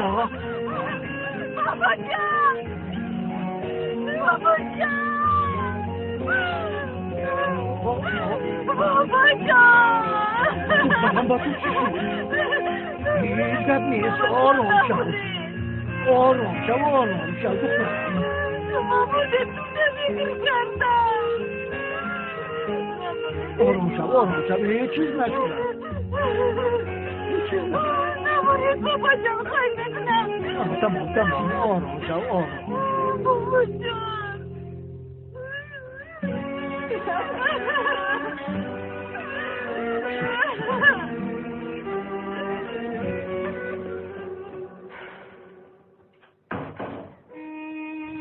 بابا جان بابا جان بابا جان با تو چی شد؟ هیچت نیست آرام شو دخترم مامانتون نمیگیر کردم آرام شو هیچ چیز نشده نباید بابا جان خواهی بدونم تمام آرام شو بابا جان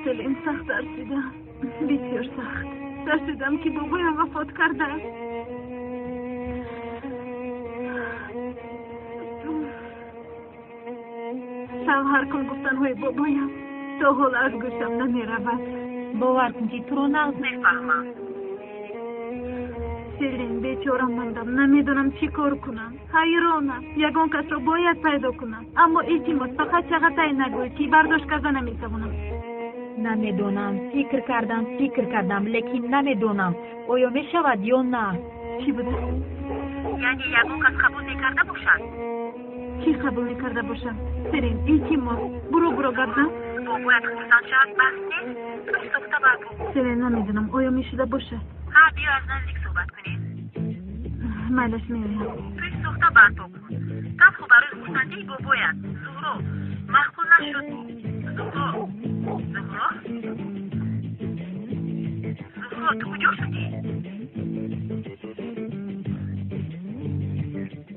سلیم سخت ترسیدم بسیار سخت ترسیدم که بابایم وفات کرده شوهر کن گفتن های بابایم تا حال از گوشم نمی رود باور کن که تو رو نغز نفهمم سلیم بیچارم مندم نمیدونم چی کار کنم حیرانم یگان کس را باید پیدا کنم اما ایچیماس فقط چقدر نگوی که برداشت کرده نمیتوانم نمیدونم فکر کردم لیکن نمیدونم آیا میشود یا نه چی بوده؟ یعنی یگان کس قبول نکرده باشد کی قبول نکرده باشم؟ سرین ایچیماس برو گردم باید خودستان شد بس نیست توی سخته برگو سرین نمیدونم آیا میشده باشه ها بیا از نزدیک صحبت کنید مالش میریم توی سخته برگو کم خوب برای خودستانده باباید زهرو مخبول نشد زهرو تو کجا شدی؟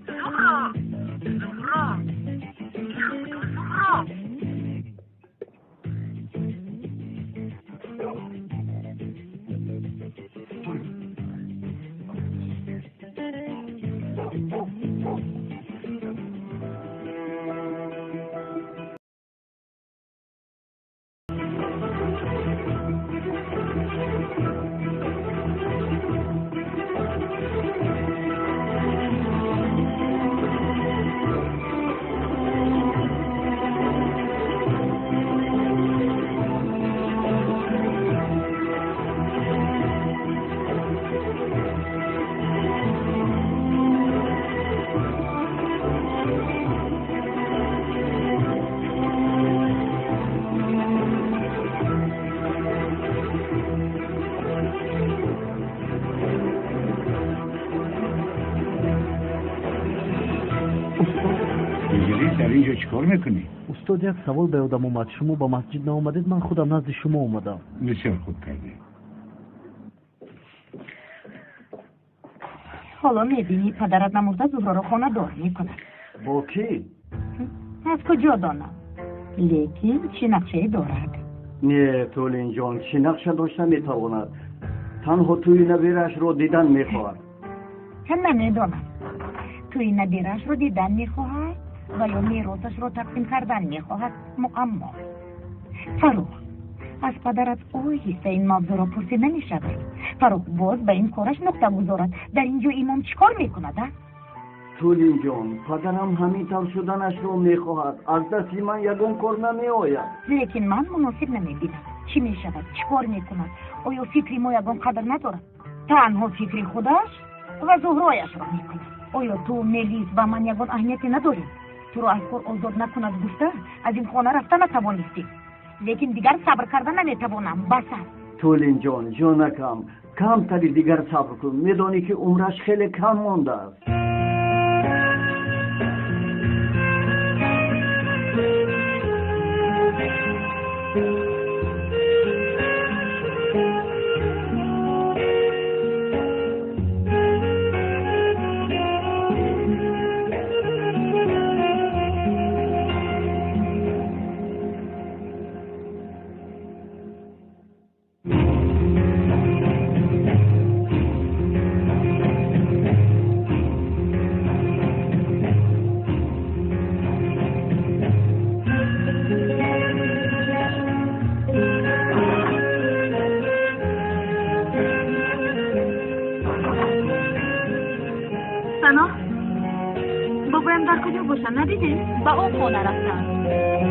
زهرو اینجا چیکار میکنی؟ استاد یک سوال به یادم اومد شما با مسجد نآمدید من خودم نزد شما اومدم بسیار خوب کردی حالا میبینی پدرت نمرده زهرا رو خانه دار میکنه با کی؟ از کجا دانم لیکن چی نقشه دارد نه تولین جان چی نقشه داشته میتواند تنها توی نبیرش رو دیدن میخواهد هم نمیدانم توی نبیرش رو دیدن میخواهد و یا میراثش رو تقسیم کردن میخواهد معما فروخ از پدرت حصه این موضوع را پرسیده نمیشود فروخ باز به این کارش نقطه گذارد در اینجا امام چیکار میکند تولین جان پدرم همین طور شدنش رو میخواهد از دستی من یگان کار نمیآید لیکن من مناسب نمیبینم چی میشود چیکار میکند آیا فکری ما یگان قدر ندارد تنها فکری خودش و زهرایش را میکند آیا تو میلیز و من یگان اهمیتی نداریم تو رو از کار آزاد نکند گفته از این خانه رفته نتوانستی لیکن دیگر صبر کردن نمیتوانم بس تولین جان جانکم کم تری دیگر صبر کن میدانی که عمرش خیلی کم مانده است بابایم در کجا باشن ندیدی؟ با اون خونه رفتن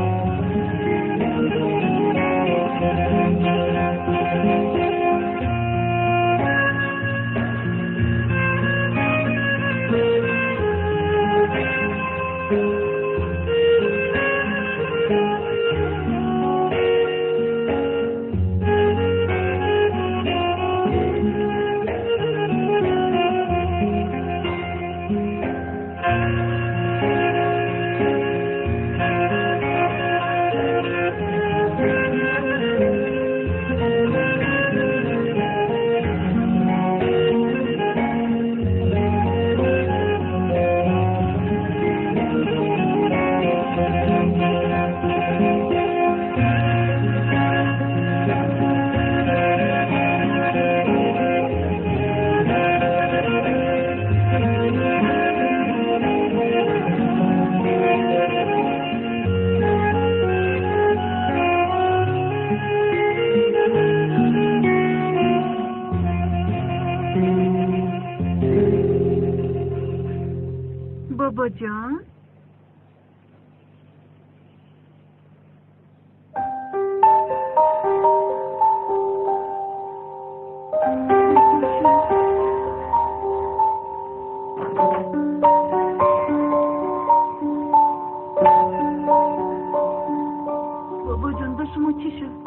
بابا جون با شما چی شد؟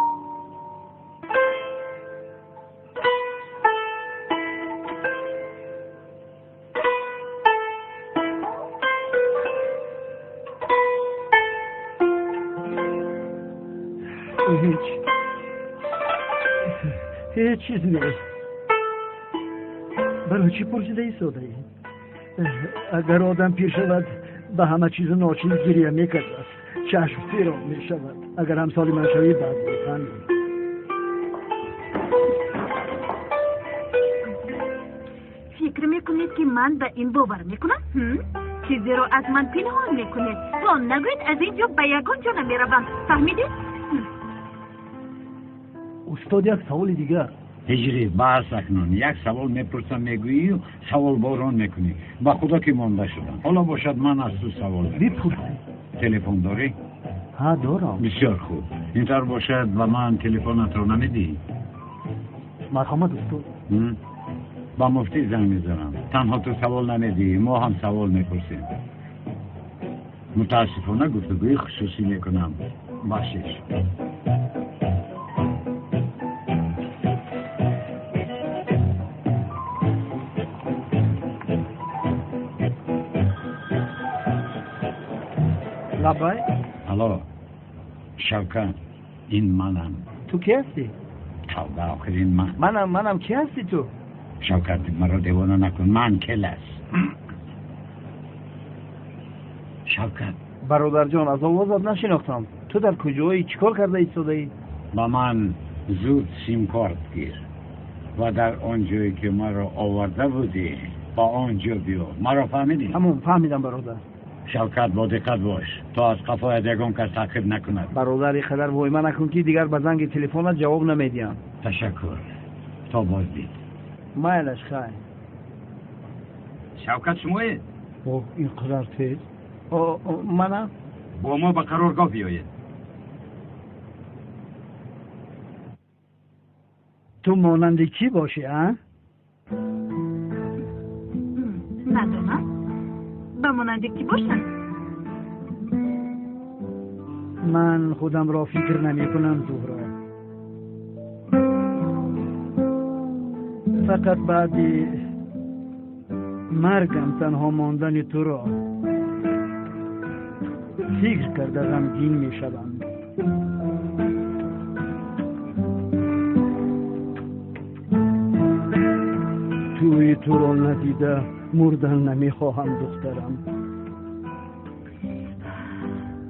هیچ چیزی نیست. برای چی پرسیده ای سودایی؟ اگر آدم پیر شود به همه چیز ناچیز گریه میکرد است، چشم سیراب میشود. اگر همسالی من شوی بعد بفهمی. فکر میکنید که من به این باور میکنم؟ چیزی رو از من پنهان میکنید و نگوید از اینجا به یگان جا نمیروم. فهمیدید؟ استاد یک سوال دیگر. هجری بحث اکنون یک سوال میپرسم میگویی و سوال باران میکنی. با خدا که مانده شدم. حالا باشد من از تو سوال دارم. بپرسی. تلفن داری؟ ها دارم. بسیار خوب. اینطور باشد و من تلفنت رو نمیدی؟ مرحمت استاد. با مفتی زنگ میزنم. تنها تو سوال نمیدی، ما هم سوال میپرسیم. متاسفانه گفتگوی خصوصی میکنم. باشش. لبای؟ الو شوکت، این منم. تو کی هستی؟ توبه آخرین منم کی هستی تو؟ شوکت مرا دیوانه نکن، من کل است. شوکت برادر جان از آوازت نشناختم. تو در کجایی؟ چیکار کرده ایستاده ای؟ با من زود سیم کارت گیر و در آنجایی که مرا آورده بودی با آنجا بیا. مرا فهمیدی؟ همون فهمیدم برادر. شوکت با دقت باش تا از قفایت یگان کس تعقیب نکند. برادر خدر وایمه نکن که دیگر به زنگ تلفنت جواب نمیدیم. تشکر. تا باز دید. مایلش خیر. شوکت شمایه؟ اوه این قدر تیز؟ منم؟ با ما به قرارگاه بیایید. تو مانند کی باشی ها؟ ندانم. به مانند کی باشم؟ من خودم را فکر نمی کنم زهرا. فقط بعد مرگم تنها ماندن تو را فکر کرده غمگین می شدم. توی تو را ندیده مردن نمی خواهم دخترم.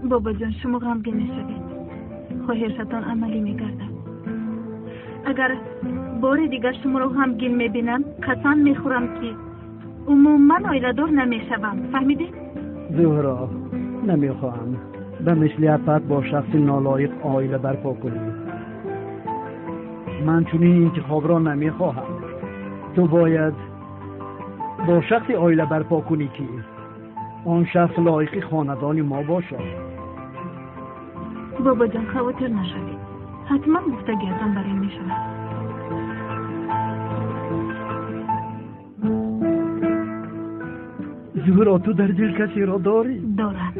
بابا جان شما غمگین نشوید. خواهشتان عملی میگردم. اگر بار دیگر شما رو غمگین میبینم قسم میخورم که عموما آیله‌دار نمیشوم. فهمیدی؟ زهرا نمیخواهم به مثلیت با شخص نالایق آیله برپا کنی. من چنین انتخاب را نمیخواهم. تو باید با شخص آیله برپا کنی که آن شخص لایق خاندان ما باشد. بابا جان خواطر نشوید. حتما گفتگیتان برای میشود. زهرا تو در دل کسی را داری؟ دارم.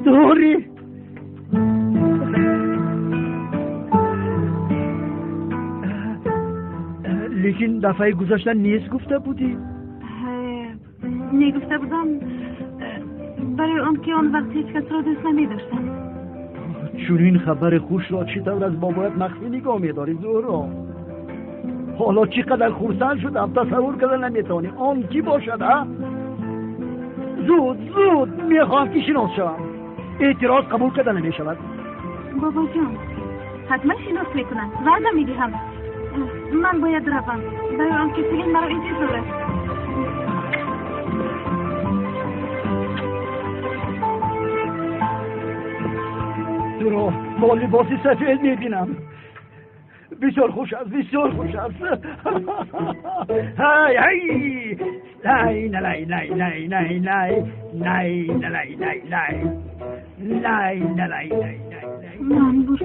داری؟ لیکن دفعه گذشته نیست گفته بودی؟ نگفته بودم برای آن که آن وقت هیچ کس را دوست نمی داشتم. چون این خبر خوش را چطور از بابایت مخفی نگاه می‌داری زهرا؟ حالا چقدر خرسند شدم تصور کردن نمیتونی. آن کی باشد ها؟ زود میخوام که شناس شوم. اعتراض قبول کردن نمیشود. بابا جان حتما شناس میکنن. وعده میدهم. من باید روم برای آن که سلیم مرا انتظار است. تو رو با لباسی سفید میبینم. بسیار خوش است. هی لای لای لای لای لای لای لای لای لای لای لای لای لای من بود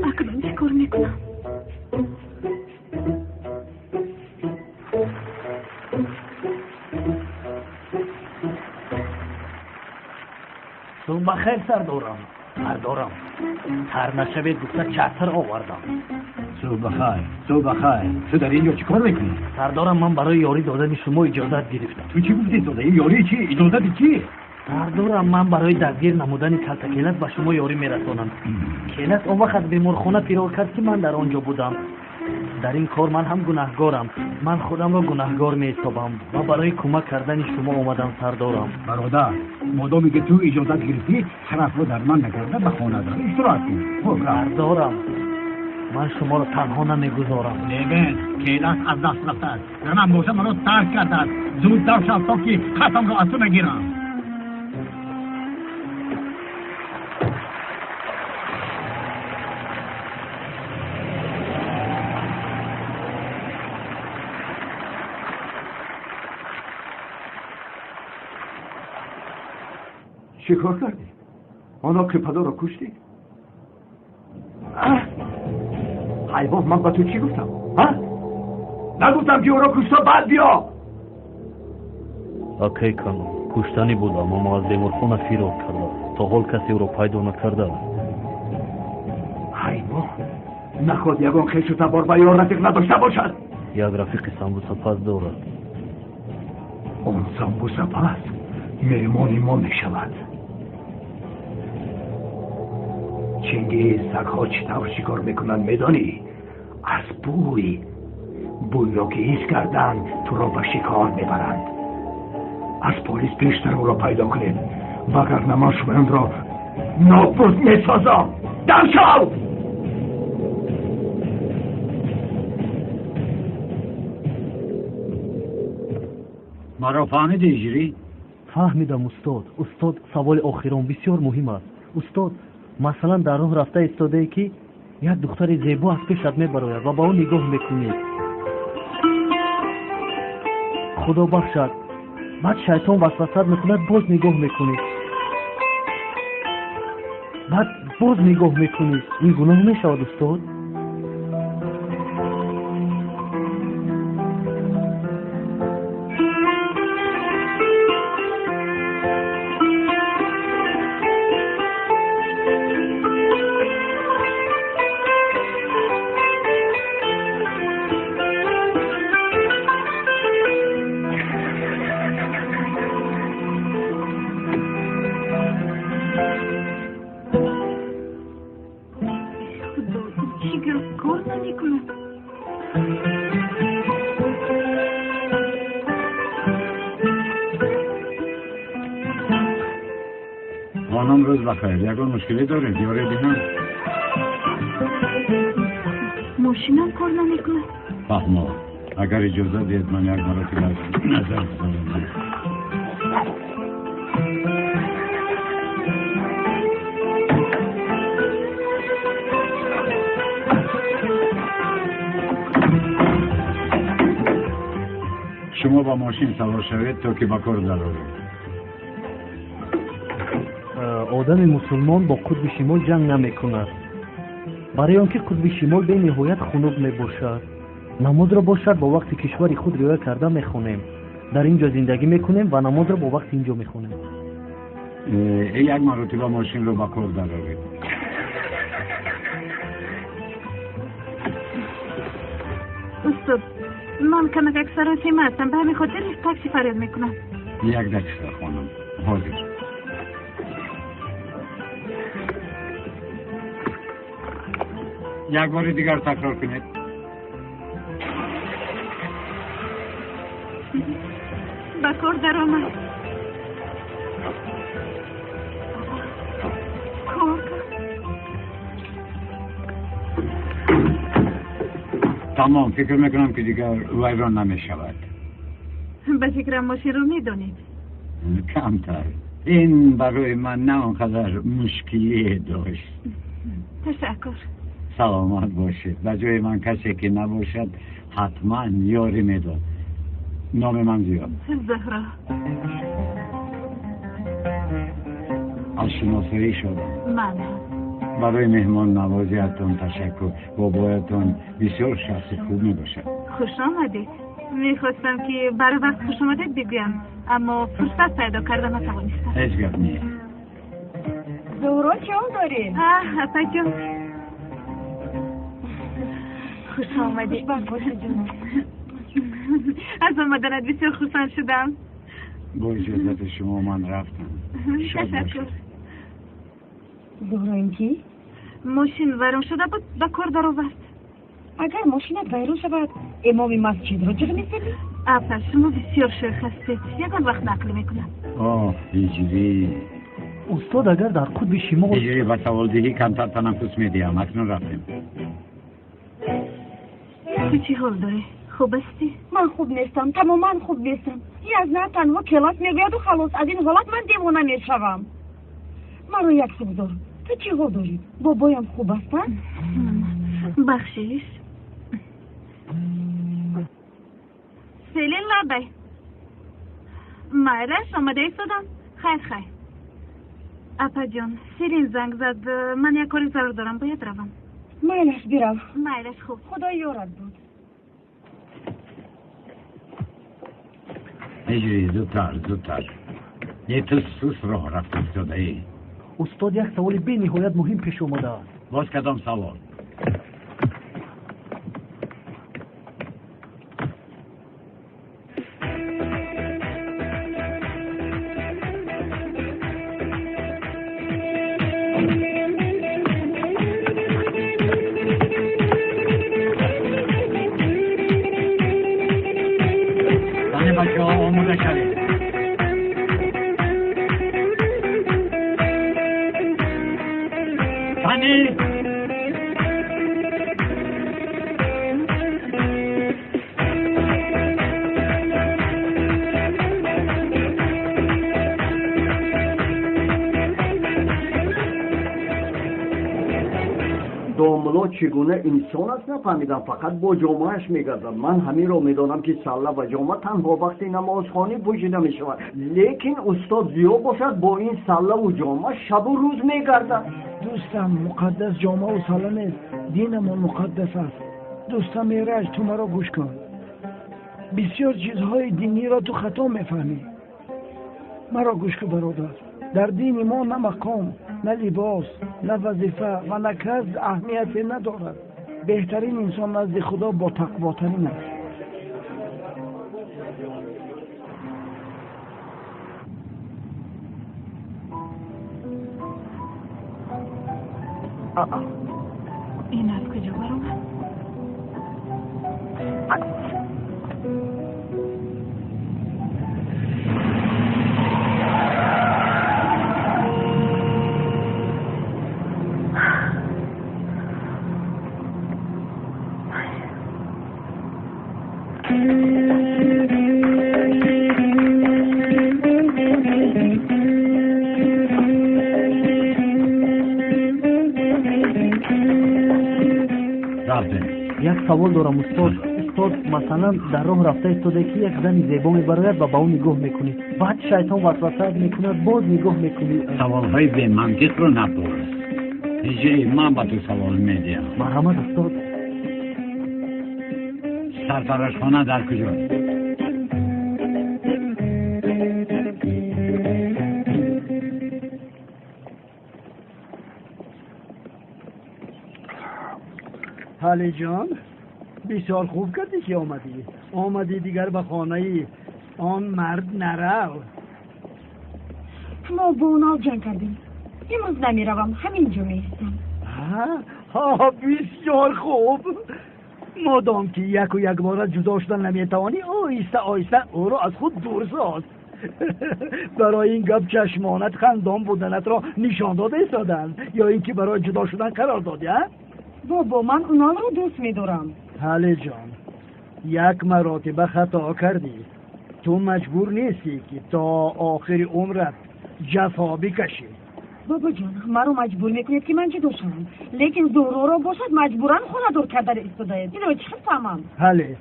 اکنون چی کار میکنم؟ صبح بخیر سردارم. سردارم تر نشوید گفته چتر آوردم. صبح بخیر. صبح بخیر. تو در اینجا چیکار میکنی؟ سردارم من برای یاری دادن شما اجازت گرفتم. تو چی گفتی داده؟ این یاری چی؟ اجازت چی؟ سردارم من برای دستگیر نمودن کلت به شما یاری میرسانم. کلت اون وقت بیمارخانه پیرو کرد که من در آنجا بودم. در این کار من هم گناهگارم. من خودم را گناهگار می‌حسابم و برای کمک کردن شما آمدم سردارم. برادر مادامی که تو اجازت گرفتی حرف رو در من نکرده به خانه دار اشتراک کن. سردارم من شما را تنها نمیگذارم. نبین کیلت از دست رفته است. من باشم من رو ترک کرده است. زودتر شو تا که خطم را از تو نگیرم. چه کار کردی؟ آنها که پدر را کشتی؟ حیوان من با تو چی گفتم؟ نگفتم که او را کشتا بعد بیا. اوکی کنم کشتنی بودم اما از بیمارخانه فرار کرده. تا حال کسی او را پیدا نکرده. حیوان نخواد یگان خیش و تبار با یار رفیق نداشته باشد. یک رفیق سنبو سپس دارد. اون سنبو سپس مهمانی ما می شود. چنگیز سگ‌ها چطور شکار میکنن میدانی؟ از بوی را که حس کردن تو را به شکار میبرند. از پلیس پیشتر او را پیدا کنید وگرنه من شما را نابود میسازم. دم شو! مرا فهمیدی اجری؟ فهمیدم استاد سوال آخرم بسیار مهم است. استاد مثلا در راه رفته ایستاده ای که یک دختر زیبا از پیشت میبراید و با اون نگاه میکنی. خدا بخشد بعد شیطان وسوسه میکند باز نگاه میکنی. بعد باز نگاه میکنی. این گناه میشود استاد؟ خانم روز بخیر. یکان مشکلی داره دیاره بینم. ماشینم کار نمیکنه. فهمو اگر اجازه دید من یک مرتبه از نظر بزنم. شما با ماشین سوار شوید تا که با کار درارید. آدم مسلمان با قطب شمال جنگ نمی کند. برای آنکه قطب شمال به نهایت خنک می باشد. نماز را باشد با وقت کشور خود رعایت کرده می خونیم. در اینجا زندگی می کنیم و نماز را با وقت اینجا می خونیم. یک مرتبه ماشین رو با کار درارید. استاد من کمک اکثر سیمه هستم به همین خاطر تاکسی فریاد میکنم. یک دقیقه خانم حاضر. یک بار دیگر تکرار کنید. با کار در آمد. کار تمام فکر میکنم که دیگر ویران نمی شود. به فکرم ماشین رو میدونید. کمتر. این برای من نه آنقدر مشکلی داشت. تشکر. سلامت باشید. به جای من کسی که نباشد حتما یاری میداد. نام من زیاد. زهرا. از شناسایی شدم. من برای مهمان نوازیتون تشکر. بابایتون بسیار شخص خوب می باشد. خوش آمدید. میخواستم که برای وقت خوش آمدید بگویم اما فرصت پیدا کردم نتوانستم. هیچ گپ نیست. زهرا چه حال داری؟ اپا جان خوش آمدی. خوشبخت باشه جون. از آمدنت بسیار خوشحال شدم. با اجازت شما من رفتم. شاد تشکر. باشید. زهرا این کی؟ ماشین ورم شده بود به کار در آورد. اگر ماشینت ویرون شود امام مسجد را چرا می‌سازی؟ اپا شما بسیار شیخ هستید. یکان وقت نقل میکنم. هجری استاد اگر در قطب شمال هجری با سوالدهی کمتر تنفس میدیم. اکنون رفتیم. تو چی حال داری؟ خوب هستی؟ من خوب نیستم، تماما خوب نیستم. این از نه تنها کلاس میگوید و خلاص از این حالت من دیوانه میشوم. مرا یک سو بذار. تو چی حال داری؟ بابایم خوب هستن؟ بخشیش سیلین لبه مایرش آمده ایستادم. خیر اپا جان سیلین زنگ زد. من یک کاری ضرور دارم باید روم. مایلش بیرو. مایلش خوب. خدا یارت بود. هجری زودتر یه تو سوس راه رفت افتاده ای. استاد یک سوال بی نهایت مهم پیش اومده است. باز کدام سوال؟ بچه ها آموده شدید. فنی داملا چگونه انسان است نفهمیدم. فقط با جامعهش میگردم. من همین رو میدانم که سله و جامعه تنها وقتی نمازخوانی پوشیده میشود، لیکن استاد زیا باشد با این سله و جامعه شب و روز میگردد. دوستم مقدس جامعه و سله نیست، دینمان مقدس است. دوستم میرج تو مرا گوش کن. بسیار چیزهای دینی را تو خطا میفهمی. مرا گوش کن برادر. در دین ما نه مقام، نه لباس، نه وظیفه و نه کسب اهمیتی ندارد. بهترین انسان نزد خدا با تقواترین است. این از کجا برام؟ یک سوال دارم استاد. مثلا در راه رفته ایستاده که یک زن زیبا میبرد و با اون نگاه میکنی، بعد شیطان وسوسه میکند باز نگاه میکنی. سوالهای به منطق رو نپرس. هجری من با تو سوال میدیم. مرحمت استاد. سرپرستخانه در کجاست؟ حالی جان بسیار خوب کردی که آمدی دیگر به خانه آن مرد نرو. ما با اونا جنگ کردیم. امروز نمیروم، همینجا میستم. ها بسیار خوب. مادام که یک و یک بار جدا شدن نمیتوانی، آیسته او را از خود دور ساز. برای این گپ چشمانت خندان بودنت را نشان داده ایستادند یا اینکه برای جدا شدن قرار دادی؟ بابا من اونا رو دوست میدارم. حالی جان یک مراتبه خطا کردی. تو مجبور نیستی که تا آخر عمرت جفا بکشی. بابا جان مرا مجبور میکنید که من جدا شوم، لیکن ضرورا باشد مجبورن خونه دور کردن ایستاده. اینو چه فهمم؟ حالی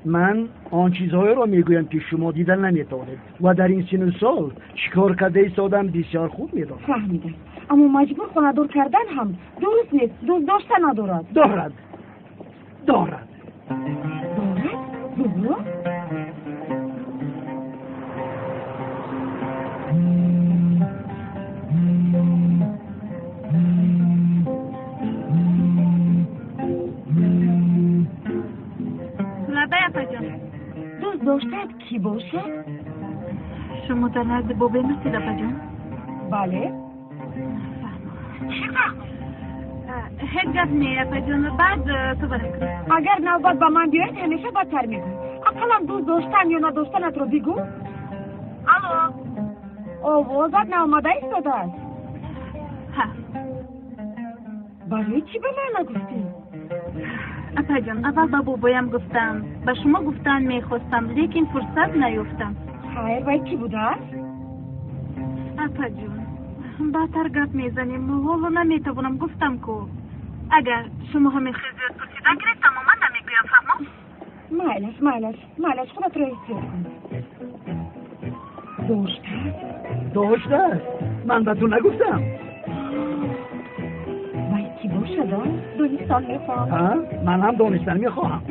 من آن چیزهایی را میگویم که شما دیدن نمیتوانید و در این سن و سال چیکار کرده ایستادم بسیار خوب میدانم. فهمیدم، اما مجبور خونه دور کردن هم درست نیست. دوست داشتن ندارد. دارد. دارد؟ زهرا؟ دوست داشتد کی باشد؟ شما در نزد بابه مسید اپا جان؟ بله. هیچ گپ نی اپا جان، بعد تو برکن. اگر نوبت با من بیاید همیشه بدتر میگوی. اقلا دوست داشتن یا نداشتنت رو بگو. الو. آوازت نامده ایستاده است. ها. برای چی به من نگفتی؟ اپا جان، اول با بابایم گفتم، به شما گفتن میخواستم، لیکن فرصت نیفتم. خیر وای کی بوده است؟ اپا جان، بدتر گپ میزنیم، حالا نمیتوانم گفتم که اگر شما همین خیزیت پرسیدن گرفتم و من نمیگویم فهمم؟ مالش خودت رو احتیاط کن. داشته است. من به تو نگفتم. وای کی باشد؟ دونستان میخوام. ها؟ من هم دانستن میخواهم.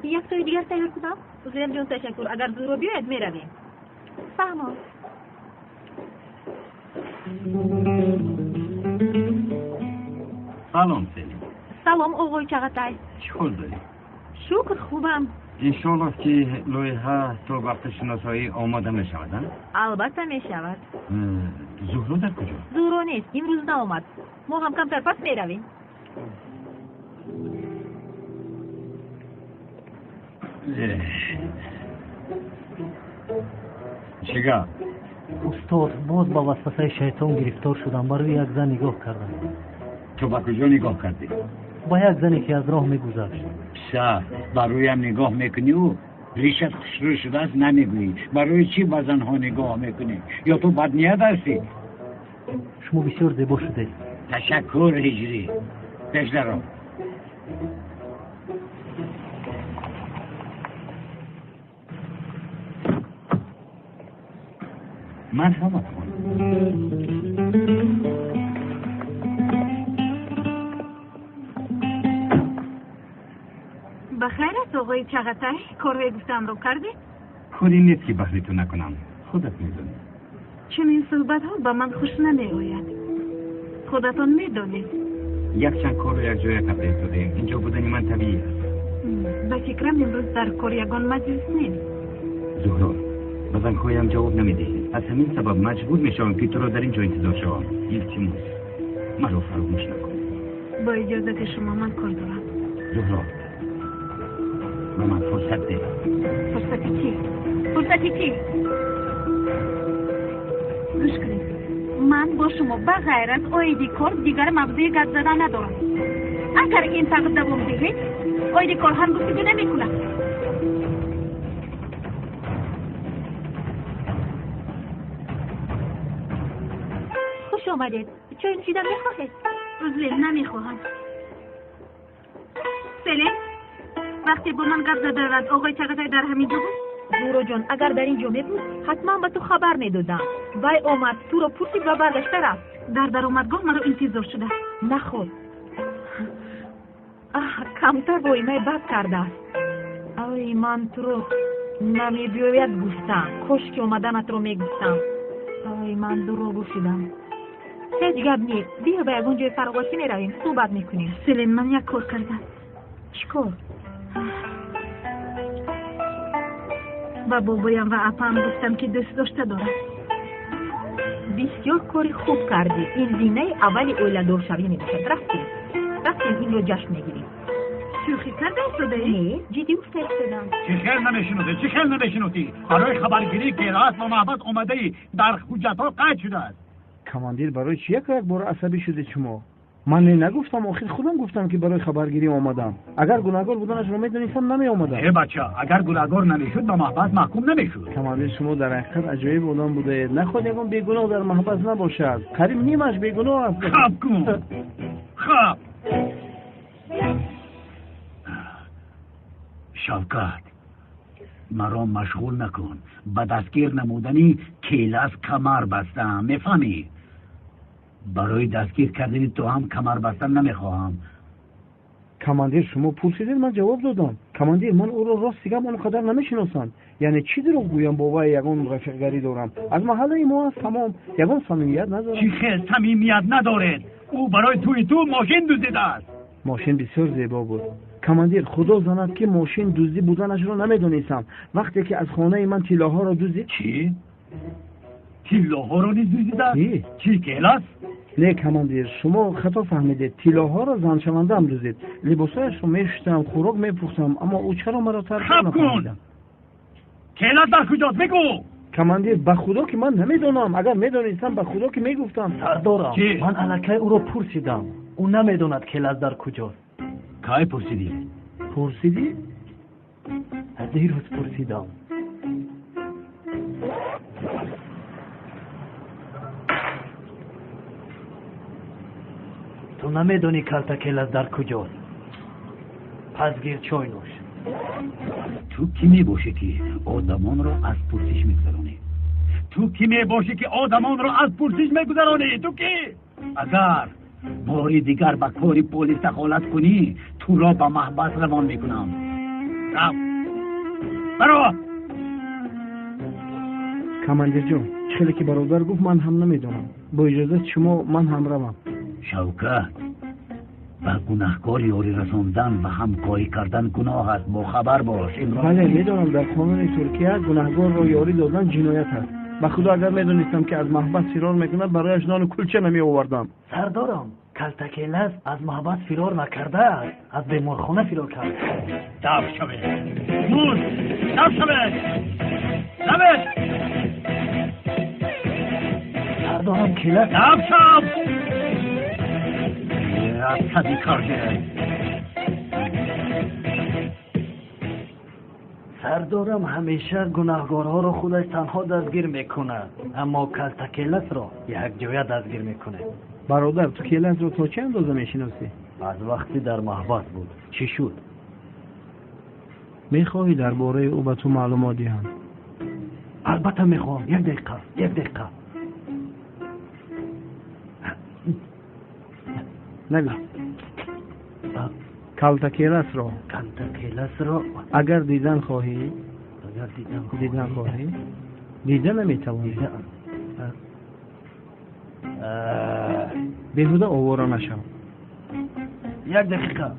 یک توی دیگر تیار کنم؟ زین جان تشکر. اگر زورو بیاید میرویم. فهمم. سلام سلیم. سلام آقای چغتای. چیکار داری؟ شکر خوبم. انشالله که لایحه تا وقت شناسایی آماده می شود. البته می شود. زهرا در کجا؟ زهرا نیست، امروز نآمد. ما هم کمتر پس می رویم. چیگاه؟ استاد باز با وسوسه شیطان گرفتار شدم، برای یک زن نگاه کردم. تو با کجا نگاه کردی؟ با یک زنی که از راه میگذشت. شا برای نگاه میکنی و ریشت خشرو شده است نمیگویی. برای چی با زنها نگاه میکنی؟ یا تو بدنیت هستی؟ شما بسیار زیبا شده. تشکر هجری. پیش درو. مرحمت کن. بخیر است آقای چغتای، کارهای گفتم رو کردی؟ کاری نیست که بحری تو نکنم. خودت میدونی. چنین صحبت ها به من خوش نمی آید. خودتان میدانید. یک چند کار رو یک جای تبدیل شدیم. اینجا بودنی من طبیعی است. به فکرم امروز در کار یگان مجلس نیست. زهرا به زنگهایم جواب نمیدهی. از همین سبب مجبور میشوم که تو را در اینجا انتظار شوم. التماس مرا فراموش نکن. با اجازت شما من کار دارم. زهرا به من فرصت ده. فرصتی چی؟ فرصتی چی؟ گوش کنید. من با شما بغیر از آیدی کار دیگر موضوع گپ زدن ندارم. اگر این فقط دوام دهید آیدی کار هم گفتگو نمیکنم. خوش آمدید. چای نوشیدن میخواهید؟ عذر نمیخواهم. سلیم وقتی با من گپ زده رد آقای چغتای در همینجا بود؟ زهرا جان اگر در اینجا بود حتما به تو خبر میدادم. وای آمد تو رو پرسید و برگشته رفت. در اومدگاه مرا انتظار شده. نخود کمتر با ایمه بد کرده است. آی من تو رو نمیبیاید گفتم. کاش که اومدنت رو میگفتم. آی من دروغ گفتم. هیچ گپ نی. بیا به یگان جای فراغتی میرویم صحبت میکنیم. سلیم من یک کار کردم. چیکار؟ و بابایم و اپام گفتم که دوست داشته دارم. بسیار کاری خوب کردی. این زینه اولی اویله‌دار شوی میباشد. رفتیم این رو جشن میگیریم. شوخی کرده شده ای؟ نه جدی فرستادم. چه خیر نمیشنوتی برای خبرگیری که راست و محبت اومده ای در حجت ها قید شده است. کماندیر برای چی یک بار عصبی شده شما؟ من نگفتم، آخر خودم گفتم که برای خبرگیری آمدم. اگر گناهکار بودنش رو میدونستم نمی آمدم. بچه اگر گناهکار نمیشد به محبت محکوم نمیشد. کماندیر شما در حقیقت عجایب آدم بوده. نخواد یگان بیگناه در محبت نباشد. قریب نیمش بیگناه است. خب کن. خب شوکت مرا مشغول نکن. به دستگیر نمودنی کیل از کمر بستم، میفهمی؟ برای دستگیر کردن تو هم کمر بستن نمیخواهم. کماندیر شما پرسیدید من جواب دادم. کماندیر من او را راستیگه من قدر نمیشناسم. یعنی چی دروغ گویم با وای یگان رفیقگری دارم. از محل ما است تمام. یگان صمیمیت ندارم. چی خیلی صمیمیت ندارد. او برای تو ماشین دزدیده است. ماشین بسیار زیبا بود. کماندیر خدا زند که ماشین دزدی بودنش را نمیدانستم. وقتی که از خانه من طلاها را دزدید. چی؟ طلاها را نیز دزدیدند؟ چی کلاس؟ نه کماندیر، شما خطا فهمیدید. طلاها را زن شونده هم دزدید. لباسایش را میشستم، خوراک میپختم، اما او چرا مرا ترک نفهمیدم. کلاس در کجاست بگو؟ کماندیر به خدا که من نمیدونم. اگر میدونستم به خدا که میگفتم. سردارم من الکی او را پرسیدم. او نمیدوند کلاس در کجاست. کی پرسیدی؟ پرسیدی؟ دیروز پرسیدم. تو نمیدونی کارت کلاس در کجاست. پس گیر چای نوش. تو کی میباشی که آدمان را از پرسش میگذرانی؟ تو کی میباشی که آدمان را از پرسش میگذرانی؟ تو کی؟ اگر باری دیگر با کاری پلیس دخالت کنی تو را به محبس روان میکنم. برو. کماندیر جان، چیزی که برادر گفت من هم نمیدونم. با اجازه شما من هم روم. شوکت، به گناهکار یاری رساندن و همکاری کردن گناه است. با خبر باش. بله میدونم در قانون ترکیه گناهکار را یاری دادن جنایت است. به خدا اگر میدونستم که از محبس فرار میکنه برایش نان و کلچه نمی آوردم. سردارم کلتکیلس از محبس فرار نکرده است. از بیمارخانه فرار کرده. دف شوید. موز دف شوید. دفت. سردارم کلس دف شو. از کدی کرده. سردارم همیشه گناهکارها را خودش تنها دستگیر میکنه، اما کلتکیلس را یک جای دستگیر میکنه. برادر تو کیلس رو تا چه اندازه میشناسی؟ از وقتی در محبس بود. چی شد؟ میخواهی درباره او به تو معلومات دهم؟ البته میخوام. یک دقیقه. نگو. کلتکیلس را اگر دیدن خواهی دیدن نمیتوانی. بیهوده آوارا نشو. یک دقیقه.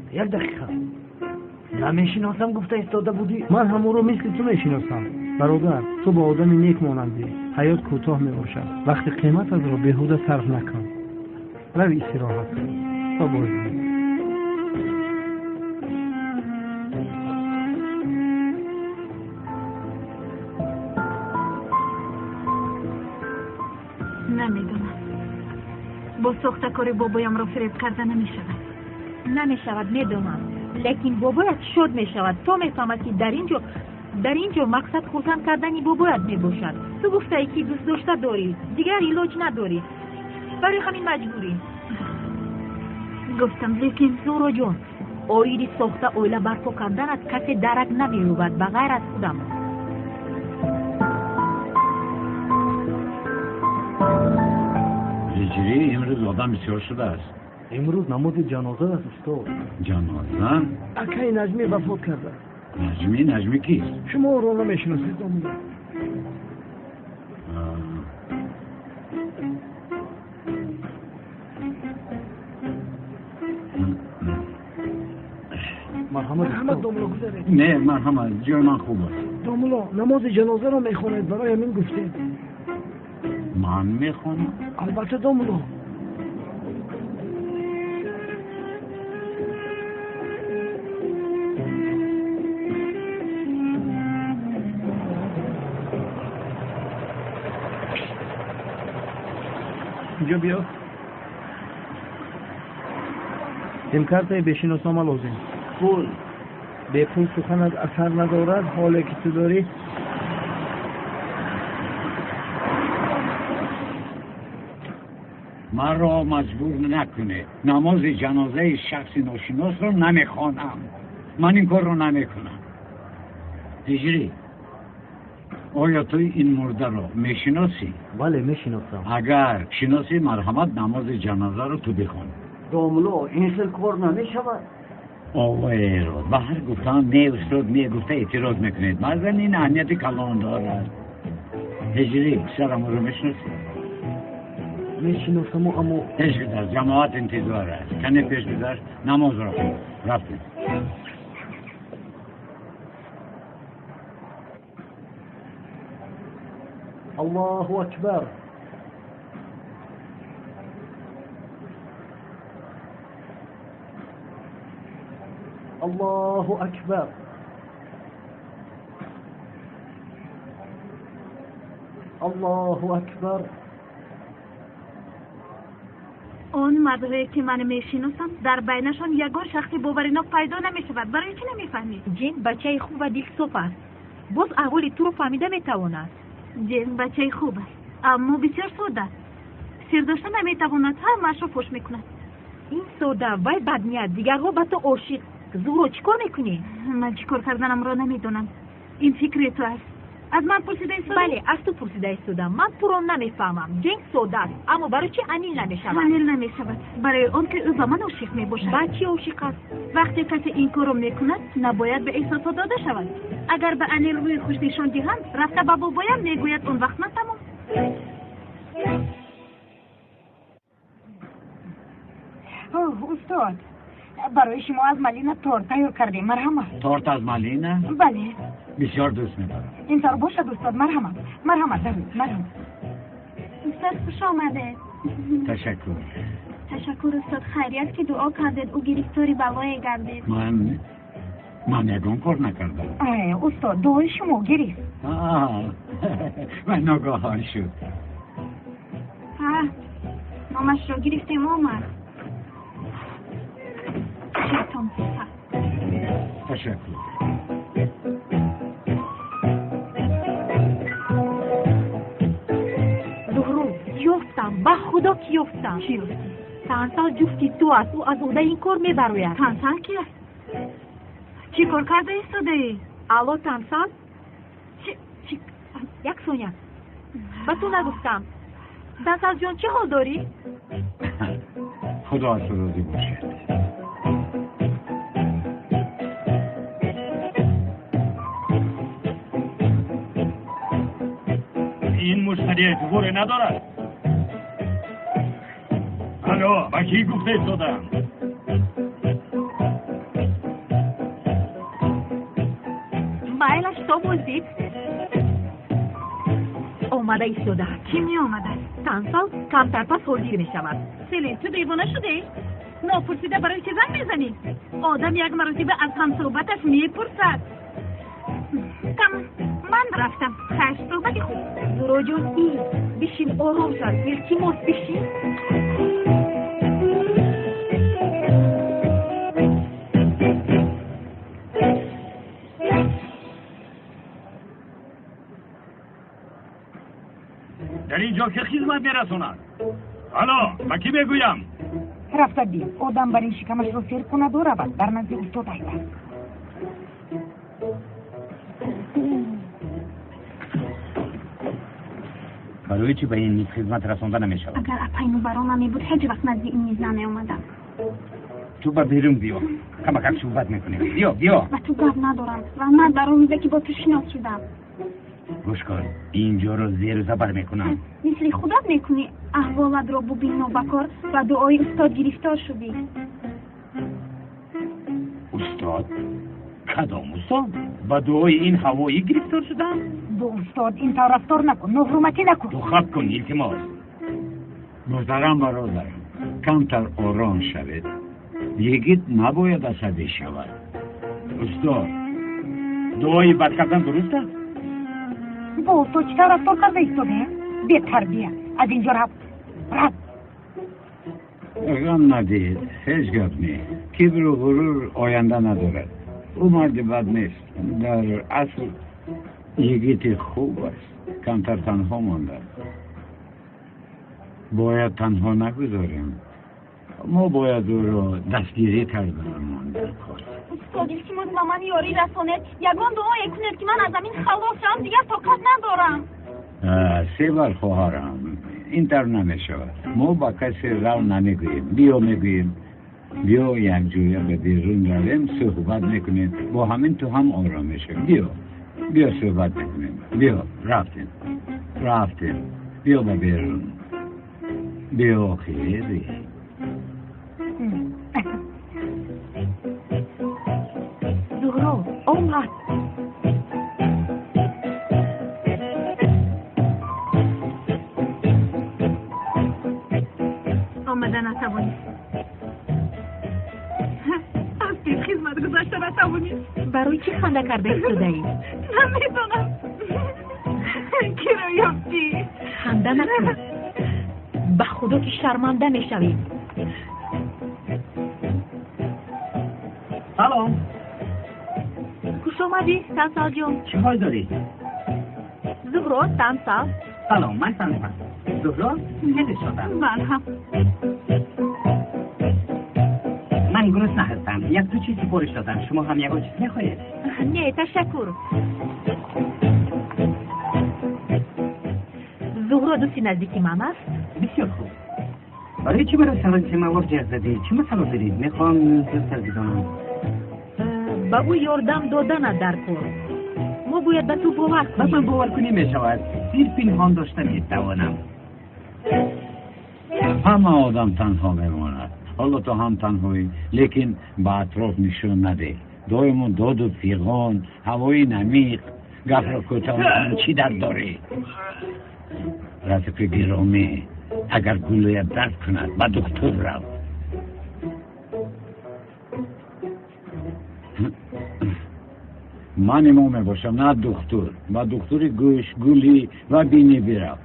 نمیشناسم گفته ایستاده بودی؟ من همون رو مثل تو میشناسم. برادر تو با آدم نیک مانندی. حیات کوتاه میباشد. وقتی قیمت از رو بیهوده صرف نکن. روی استراحت کن تا بازی. نمیدونم. با ساختکار بابایم را فریب کرده نمیشود میدونم. لیکن بابایت شد میشود. تو میفهمد که در اینجا مقصد خوشم کردنی بابایت میباشد. تو گفته ای که دوست داشته داری، دیگر علاج نداری، برای همین مجبوری. گفتم لیکن زورا جان، آیدی ساخته اویله برپا کردن از کسی درک نمیروبد بغیر از خودم. هجری امروز آدم بسیار شده است. امروز نماز جنازه است استاد. جنازه؟ اکای نجمی وفات کرده. نجمی کیست؟ شما او را نمیشناسید دامونه. مرحمت دامولا گذارید. نه مرحمت، جای من خوب است. دامولا نماز جنازه را میخواند، برای همین گفتید. من میخوانم؟ البته دامولا. اینجا بیا. سیم کارت بشناسنامه لازم. پول. به پول سخنت اثر ندارد. حالی که تو داری من را مجبور نکنه. نماز جنازه شخص ناشناس رو نمیخوانم. من این کار رو نمیکنم. هجری، آیا تو این مرده رو میشناسی؟ بله میشناسم. اگر شناسی مرحمت نماز جنازه رو تو بخون. داملو این سر کار نمیشود. آقای رو به هر گفتم نه استاد نه گفته اعتراض میکنید. مازن این اهمیت کلان دارد. هجری سرم رو میشناسی؟ میشناسم اما پیش گذار جماعت انتظار است کنه پیش گذار نماز را کن رفتیم الله اکبر الله اکبر الله اکبر اون مردهایی که من میشناسم در بینشان یگان شخصی باورناک پیدا نمیشود. برای چی نمیفهمی؟ جین بچه خوب و دلسوز است. باز احوال تو رو فهمیده میتواند. جین بچه خوب است اما بسیار ساده است. سر داشته نمیتواند همه‌اش را فحش میکند. این ساده وای بدنیت دیگرها به تو عاشق. زورو چیکار میکنی؟ من چیکار کردنم را نمیدونم. این فکر تو است. از من پرسیده ایستادی؟ بله از تو پرسیده ایستادم. من تو را نمیفهمم. جنگ ساده است اما برای چی انیل نمیشود؟ انیل نمیشود برای اون که او به من عاشق میباشد. با چی عاشق است؟ وقتی کسی این کارو میکند نباید به احساسات داده شود. اگر به انیل روی خوش نشان دهند رفته به بابایم میگوید اون وقت من تمام. استاد برای شما از مالینه تورت تیار کردیم. مرحمت. تورت از مالینه؟ بله بسیار دوست می‌دارم. اینطور باشد استاد. مرحمت درود. مرحمت. استاد خوش آمده. تشکر. تشکر استاد. خیری است که دعا کردید او گرفتاری بلای گردید. من یگان کار نکردم. استاد دعای شما گرفت. من ناگهان شد. نامش را گرفتیم آمد. شیطان تشکر. زهرو یافتم به خدا که یافتم. چی یافتی؟ تنسال جفتی تو است. او از اوده این کار میبروید. تنسال کی است؟ چی کار کرده ایستاده ای؟ الو تنسال؟ چی؟ یک ثانیه به تو نگفتم. تنسال جان چه حال داری؟ خدا راضی باشه. این مشتری اعتبار ندارد. الو با کی گفته ایستادم؟ بایلش تو بودید؟ آمده ایستاده. کی می آمده؟ تنسال کمتر پس حاضر می شود. سلی تو دیوانه شده؟ ناپرسیده برای چه زن میزنی؟ آدم یک مرتبه از هم صحبتش میپرسد. من رفتم. خیش صحبتی خوب. زورو جان این بشین آرام شد. التماس بشین. در اینجا که خدمت میرسوند؟ الو با کی بگویم؟ رفته دیم آدم برای شکمش رو سیر کنه دو رود در نزد استاد ایده. برای چی به این میز خدمت رسانده نمیشود؟ اگر اپینو برام نمیبود هیچ وقت نزد این میز نمیومدم. تو با بیرون بیا. کمک صحبت میکنیم. بیا. و تو گپ ندارم و من در اون میزه که با تو شناس شدم. گوش کن اینجا رو زیر زبر میکنم. مثل خودت میکنی احوالت رو ببین و بکار و دعای استاد گرفتار شدی. استاد؟ کدام استاد؟ با دعای این هوایی گرفتار شدم؟ دو استاد این طور رفتار نکن. نفرمتی نکن. تو خب کن التماس. محترم برادرم کمتر آرام شوید. یگید نباید عصبی شود. استاد دعای بد کردن درست است؟ با تو چطور رفتار کرده ایستاده؟ بی تربیه. از اینجا رفت. غم ندید. هیچ گپ نیست. کبر و غرور آینده ندارد. او مرد بد نیست. در اصل یگیت خوب است. کمتر تنها مانده. باید تنها نگذاریم. ما باید او را دستگیری کردنمان در کار. استاد التماس با من یاری رسانید. یگان دعای کنید که من از زمین خلاص شم. دیگر طاقت ندارم. سه بار خواهرم این طور نمیشود. ما با کسی رو نمیگوییم. بیا میگوییم بیا یک جویا به بیرون رویم صحبت میکنیم. با همین تو هم آرام میشیم. بیا صحبت میکنیم. بیا رفتیم بیا به بیرون. بیا خیلی زهرا اومد. آمدن نتوانید. از دید خدمت گذاشته نتوانید. برای چی خنده کرده ایستاده ای؟ نمیدونم. کی رو یافتی؟ خنده نکن. به خدا که شرمنده میشوی. سلام. خوش آمدی تنسال جون. چه حال داری؟ زهرا تنسال. سلام، من تنسال. زهرا هدش شدم. من هم. من گرسنه هستم. یک دو چیز سفارش دادم. شما هم یک چیز میخواهید؟ نه تشکر. زهرا دوستی نزدیکی من است؟ بسیار خوب. برای چی برای سوال موارد جهت زدی؟ چه مسئله دارید؟ میخوام زودتر بدانم. با او یاردم دادن در کار. ما باید به تو باور کنیم. من باور کنی میشود. سیر پنهان داشته میتوانم. همه آدم تنها میماند. حالا تو هم تنهایی، لیکن به اطراف نشون نده. دایمون داد و پیغان، هوای نمیق، گفت را کوتاه چی در داری؟ رفیق گرامی، اگر گلویت درد کند به دکتر رو. من امام باشم نه دکتر. با دکتر گوش گولی و بینی برم.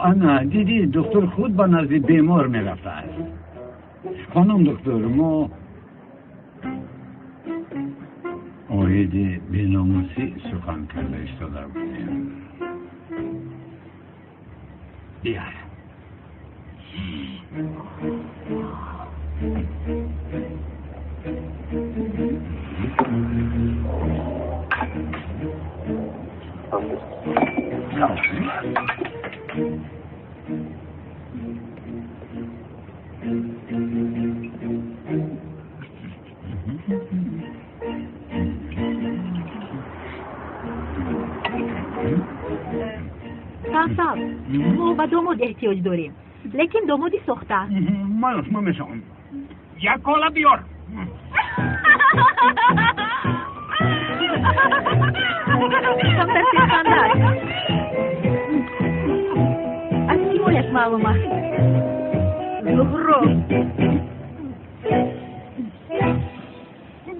انا دیدی دکتر خود با نزد بیمار میرفته است. خانم دکتر ما اوهیدی بیناموسی سخن کرده ایستاده بودیم. بیا تنسال ما به داماد احتیاج داریم. لیکن دامادی ساخته. من میشم. یک کالا بیار. از کی مایش معلوم است؟ زهرا.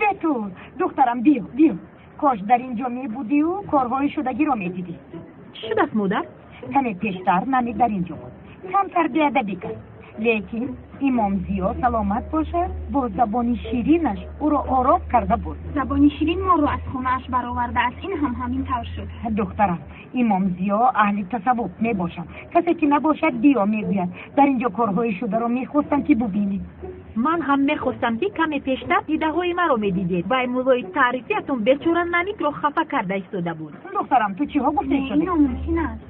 بتون دخترم بیا کاش در اینجا می بودی و کارهای شدگی را می دیدی. چی شد است مادر؟ کمی پیشتر نمی در اینجا بود. کمتر بیادبی کرد. لیکن امام زیا سلامت باشد با زبان شیرینش او را آرام کرده بود. زبان شیرین ما رو از خونه‌اش برآورده است. این هم همین طور شد. دخترم امام زیا اهل تصوف می باشد. کسی که نباشد بیا می گوید در اینجا کارهای شده را می خواستم که ببینید. من هم میخواستم که کمی پیشتر دیده های من رو میدیدید. و مولای تعریفیتون بیچاره ننیک رو خفه کرده ایستاده بود. دخترم تو چی ها گفته شده؟ این ممکن است.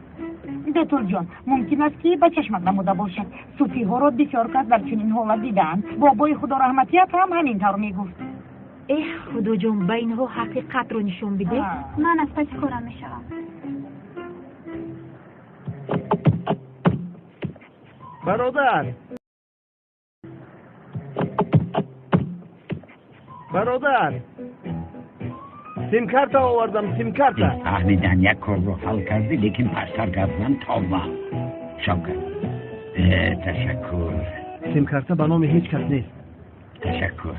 دکتر جان ممکن است که به چشمت نموده باشد. صوفی ها را بسیار کس در چنین حالت دیدند. بابای خدا رحمتیت هم همین طور میگفت. ای خدا جان به اینها حقیقت رو نشون بده. من از پس کارم میشوم. برادر سیم کارت آوردم. سیم کارت فهمیدن یک کار رو حل کردی لیکن پشتر گفتن توبه. شکر. تشکر. سیم کارت به نام هیچ کس نیست. تشکر.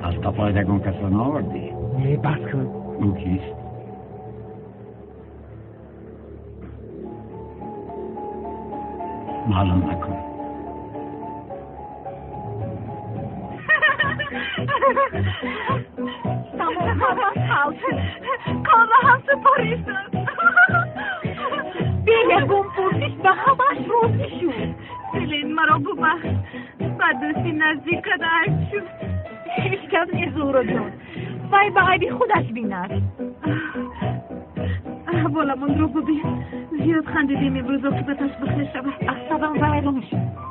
از تپایدگان کسان آوردی؟ نه بس کن. او کیست؟ معلوم نکن. تمام حال کار هم سپاری شد. بیه گم پرسیش به همش روزی شد. سلین مرا ببخش. با دوستی نزدیک قدر شد. هیچ کس نیست زهرا جان. وای به عیبی خودش بیند. بالامون رو ببین. زیاد خندیدیم امروز عاقبتش بخیر شود. اصابم ویران شد.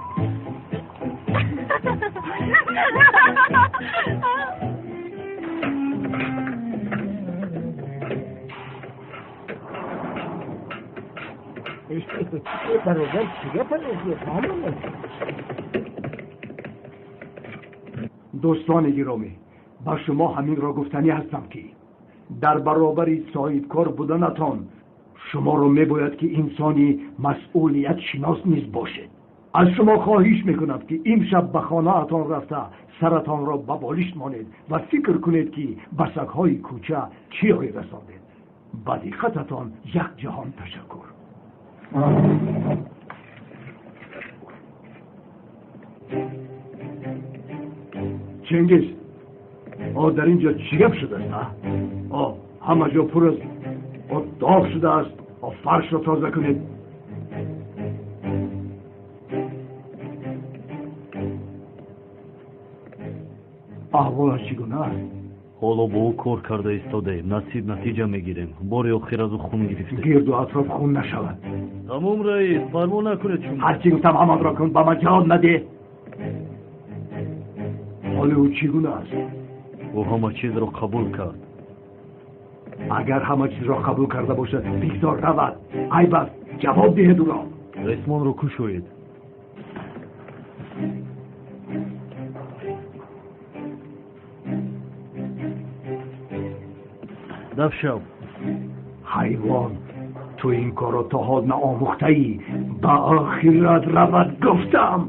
برادر چیه پنیزی تمامه. دوستان گرامی، با شما همین را گفتنی هستم که در برابر صاحبکار بودنتان شما را میباید که انسانی مسئولیت شناس نیز باشید. از شما خواهش میکنم که امشب به خانه اتان رفته سرتان را به بالشت مانید و فکر کنید که به سگ‌های کوچه چی رساندید. با دقتتان یک جهان تشکر. چنگیز، در اینجا چی گپ شده است؟ همه جا پر است، داغ شده است. فرش را تازه کنید. احوالش چگونه است؟ حالا با او کار کرده ایستادیم، نتیجه میگیریم. باری آخر از او خون گرفته. گرد و اطراف خون نشود. تمام رئیس، فرمان نکنید شما. هرچی گفتم همان را کن، به من جواب نده. حال او چگونه است؟ او همه چیز را قبول کرد. اگر همه چیز را قبول کرده باشد بگذار رود. عیب است، جواب دهد او را. رئیسمان را کشوید. دف شو. حیوان، تو این کار را تا حال نآموخته ای. به آخرت رود گفتم.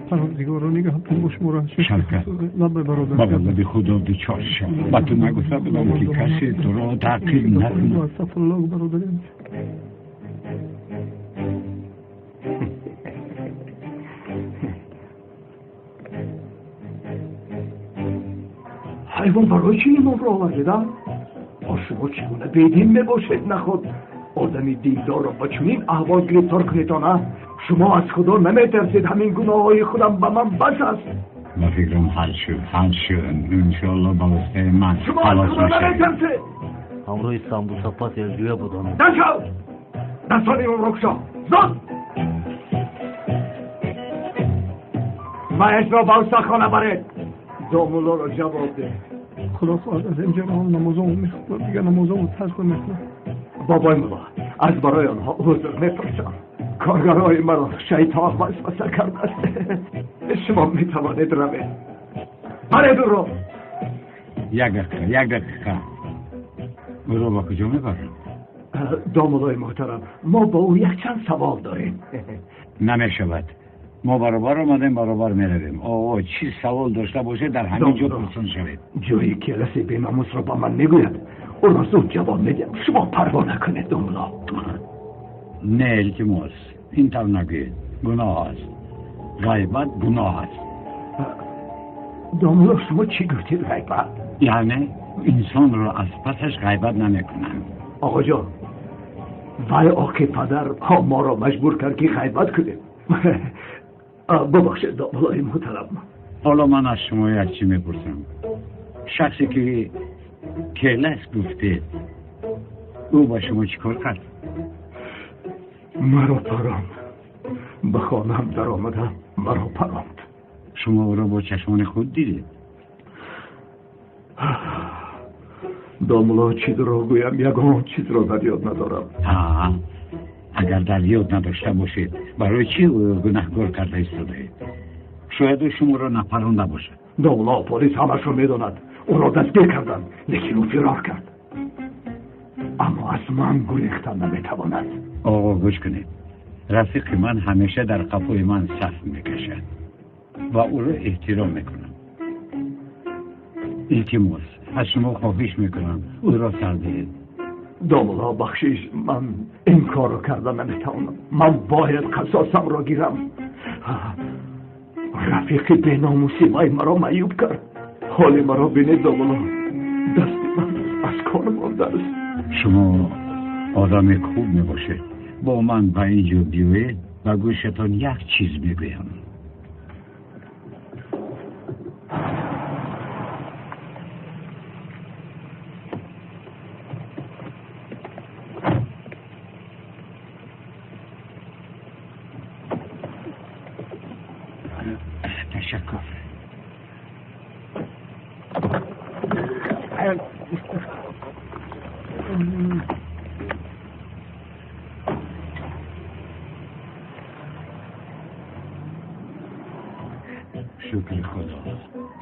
پروردگارا نگهتون باش مرشد. شرکت لب برادر بابا به خدا بیچار شد. با تو نگفته بودم که کسی تو را تعقیل نکنه. استغفرالله برادرم. حیوان برای چی این را آوردیدم؟ شما چگونه بیدین میباشید نخود آدمی دیگدار را با چنین احوال گرفتار کنیدانه؟ شما از خدا نمیترسید همین گناه های خودم به من بس است؟ من فکرم حل شد انشاءالله با واسطه من شما از خدا نمیترسید؟ همراه سمبوسا پس الجویه بودانم. نشو! دستانی اون رو کشا زد! مهش را با استخانه برید. دامولا را جواب ده. خدا خواهد از اینجا هم نمازامو میخواد دیگه نمازامو ترک میکنم. بابای مولا از برای آنها عذر میپرسم. کارگرهای مرا شیطان وسوسه کرده است. شما میتوانید روید. برید او را. یک دقیقه او را با کجا میبرم؟ دامولای محترم، ما با او یک چند سوال داریم. نمیشود. ما برابر آمدیم برابر میرویم. چی سوال داشته باشه در همین جا پرسان شوید. جایی که کسی به ناموس را با من میگوید او را زود جواب میدم. شما پروا نکنید دامولا. نه التماس، این طور نگید. گناه است. غیبت گناه است. دامولا شما چی گفتید غیبت؟ یعنی انسان را از پسش غیبت نمیکنند. آقا جان، ولی آقای پدر ما را مجبور کرد که غیبت کنیم. ببخشید دامولای محترم. حالا من از شما یک چی میپرسم. شخصی که کلس گفته او با شما چی کار کرد؟ مرا پراند. به خانه هم در آمدم مرا پراند. شما او را با چشمان خود دیدید؟ دامولا چیز را گویم یگان چیز را در یاد ندارم. اگر در یاد نداشته باشید برای چی او گناهکار کرده ایستاده؟ شاید شما را نپرانده باشد. دامولا پلیس همش را میداند. او را دستگیر کردند لیکن او فرار کرد. اما از من گریختن نمیتواند. آقا گوش کنید. رفیق من همیشه در قفوی من صف میکشد و او را احترام میکنم. التماس از شما خواهش میکنم او را سر دهید. دامولا بخشش، من این کار را کردن نمیتوانم. من باید قصاصم را گیرم. رفیق به ناموسی مرا معیوب کرد. حال مرا بینید دامولا. دست من از کار مانده است. شما آدم خوب میباشید. با من به اینجا بیایید و گوشتان یک چیز میگویم. تشکر. شکر خدا.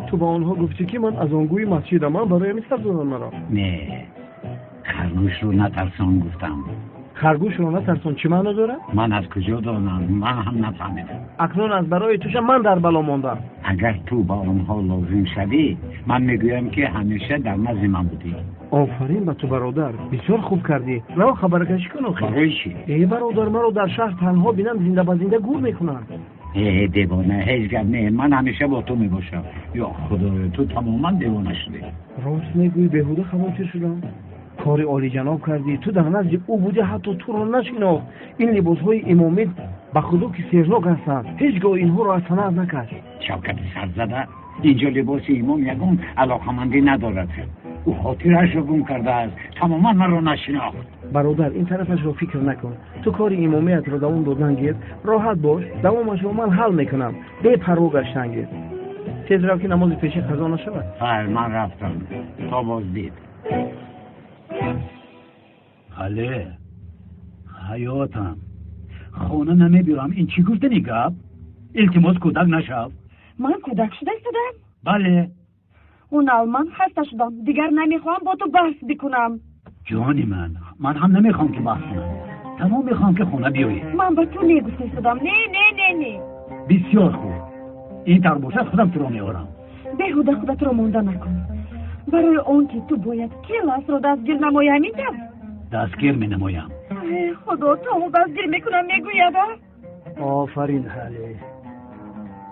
تو با آنها گفتی که من از آنگوی مسجدم، من برای میستر دادن مرا. نه، خرگوش رو نترسان گفتم. خرگوش رو نترسان چی معنی داره؟ من از کجا دانم؟ من هم نفهمیدم. اکنون از برای توش من در بلا ماندم. اگر تو با آنها لازم شدی من میگویم که همیشه در نزد من بودی. آفرین به تو برادر، بسیار خوب کردی. رو خبرکشی کن آخه. برای چی؟ ای برادر، مرا در شهر تنها بینم زنده با زنده گور میکنن. دیوانه، هیچ گپ نه، من همیشه با تو میباشم. یا خدای، تو تماما دیوانه شدی. راست میگویی، بهوده خموش شدم. کار عالی جناب کردی. تو در نزد او بودی، حتی تو رو نشناخت. این لباس های امامی به خدا که سرناک هستند، هیچگاه اینها را از تنه نکرد. شوکت سرزده، اینجا لباس امام یگم علاقمندی ندارد. او خاطرش رو گم کرده است، تماما من رو نشناخت. برادر، این طرفش رو فکر نکن. تو کار امامیت رو دوام دادن گیر، راحت باش، دوامش رو من حل میکنم. بی پروا گشتن گیر. تیز رو که نماز پیش قضا نشود. من رفتم تا باز دید. حاله حیاتم خونه نمیبیرم. این چی گفتنی گپ؟ التماس کودک نشو. من کودک شده شدم؟ بله. اون من خسته شدم، دیگر نمیخوام با تو بحث بکنم. جانی من هم نمیخوام که بحث کنم. تمام میخوام که خونه بیایی. من با تو نگفته شدم. نه بسیار خوب، این طور باشد خودم تو رو میارم. بهوده خودت رو مونده نکن. برای اون که تو باید کلاس رو دستگیر نمایی همیتم. دستگیر می نمایم. خدا تو هم دستگیر میکنم میگوید. آفرین حاله،